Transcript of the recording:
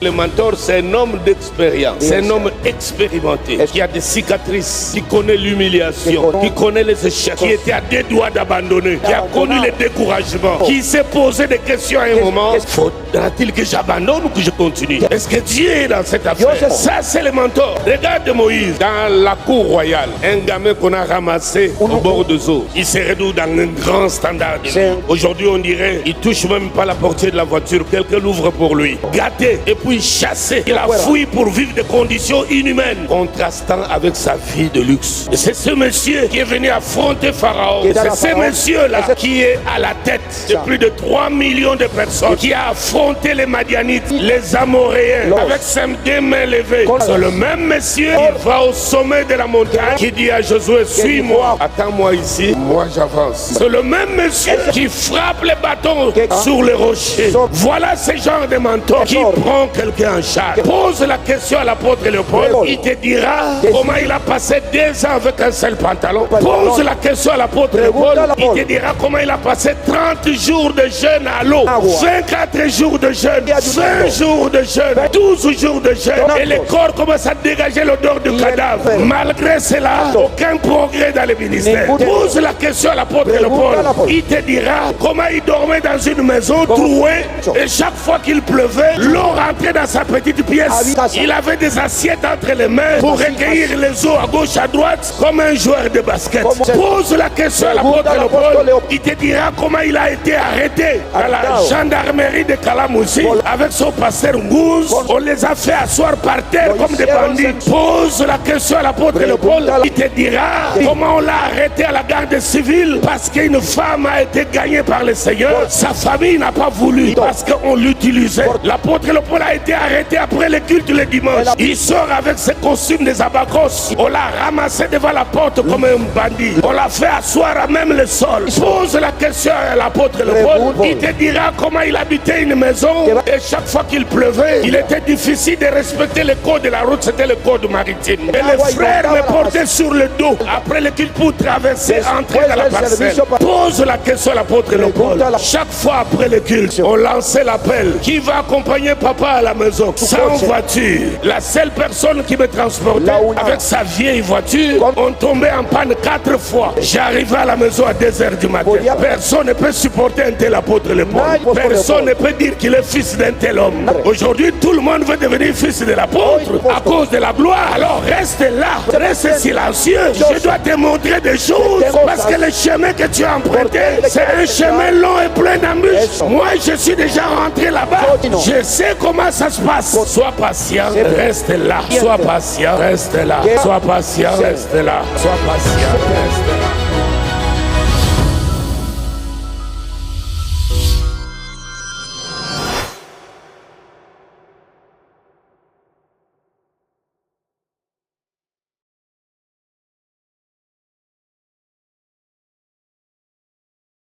Le mentor, c'est un homme d'expérience, c'est un homme expérimenté, qui a des cicatrices, qui connaît l'humiliation, qui connaît les échecs, qui était à deux doigts d'abandonner, qui a connu les découragements, qui s'est posé des questions à un moment. Faudra-t-il que j'abandonne ou que je continue? Est-ce que Dieu est dans cette affaire? Ça, c'est le mentor. Regarde Moïse dans la cour royale, un gamin qu'on a ramassé au bord de eau. Il s'est réduit dans un grand standard. Aujourd'hui, on dirait, il touche même pas la portière de la voiture, quelqu'un l'ouvre pour lui. Gâté et puis chassé, il a fui pour vivre des conditions inhumaines, contrastant avec sa vie de luxe. Et c'est ce monsieur qui est venu affronter Pharaon. C'est ce monsieur-là qui est à la tête de plus de 3 millions de personnes, qui a affronté les Madianites, les Amoréens, avec ses deux mains levées. C'est le même monsieur qui va au sommet de la montagne, qui dit à Josué, suis-moi, attends-moi ici, moi j'avance. C'est le même monsieur qui frappe les bâtons sur les rochers. Voilà ce genre de mentor qui prend quelqu'un en charge. Pose la question à l'apôtre Léopold, il te dira comment il a passé 2 ans avec un seul pantalon. Pose la question à l'apôtre Léopold, il te dira comment il a passé 30 jours de jeûne à l'eau, 24 jours de jeûne, 20 jours de jeûne, 12 jours de jeûne, et le corps commence à dégager l'odeur du cadavre. Malgré cela, aucun progrès dans le ministère. Pose la question à l'apôtre Léopold, il te dira comment il dormait dans une maison trouée, et chaque fois qu'il pleuvait, l'eau rentrait dans sa petite pièce. Il avait des assiettes entre les mains pour recueillir les eaux à gauche, à droite, comme un joueur de basket. Pose la question à l'apôtre Léopold, il te dira comment il a été arrêté à la gendarmerie de Kalamoussi avec son pasteur Ngouz. On les a fait asseoir par terre comme des bandits. Pose la question à l'apôtre Léopold, il te dira comment on l'a arrêté à la garde civile parce qu'une femme a été gagnée par le Seigneur. Sa famille n'a pas voulu parce qu'on l'utilisait. L'apôtre Léopold a été arrêté après le culte le dimanche. Il sort avec ses costumes des abacos. On l'a ramassé devant la porte comme un bandit. On l'a fait asseoir à même le sol. Pose la question à l'apôtre Léopold, il te dira comment il habitait une maison et chaque fois qu'il pleuvait, il était difficile de respecter le code de la route, c'était le code maritime. Et les frères me portaient sur le dos après le culte pour traverser, entrer dans la parcelle. Pose la question à l'apôtre Léopold. Chaque fois après le culte, on lançait l'appel. Qui va accompagner papa à la maison sans voiture? La seule personne qui me transportait avec sa vieille voiture, on tombait en panne 4 fois. J'arrivais à la maison à 2 h du matin. Personne ne peut supporter un tel apôtre Léopold. Personne ne peut dire qu'il est fils d'un tel homme. Aujourd'hui, tout le monde veut devenir fils de l'apôtre à cause de la gloire. Alors reste là, reste silencieux. Je dois te montrer des choses parce que le chemin que tu as emprunté, c'est un chemin long et plein d'embûches. Moi, je suis déjà rentré là-bas. Je sais comment ça se passe. Sois patient, reste là. Sois patient, reste là. Sois patient, reste là. Sois patient, reste là.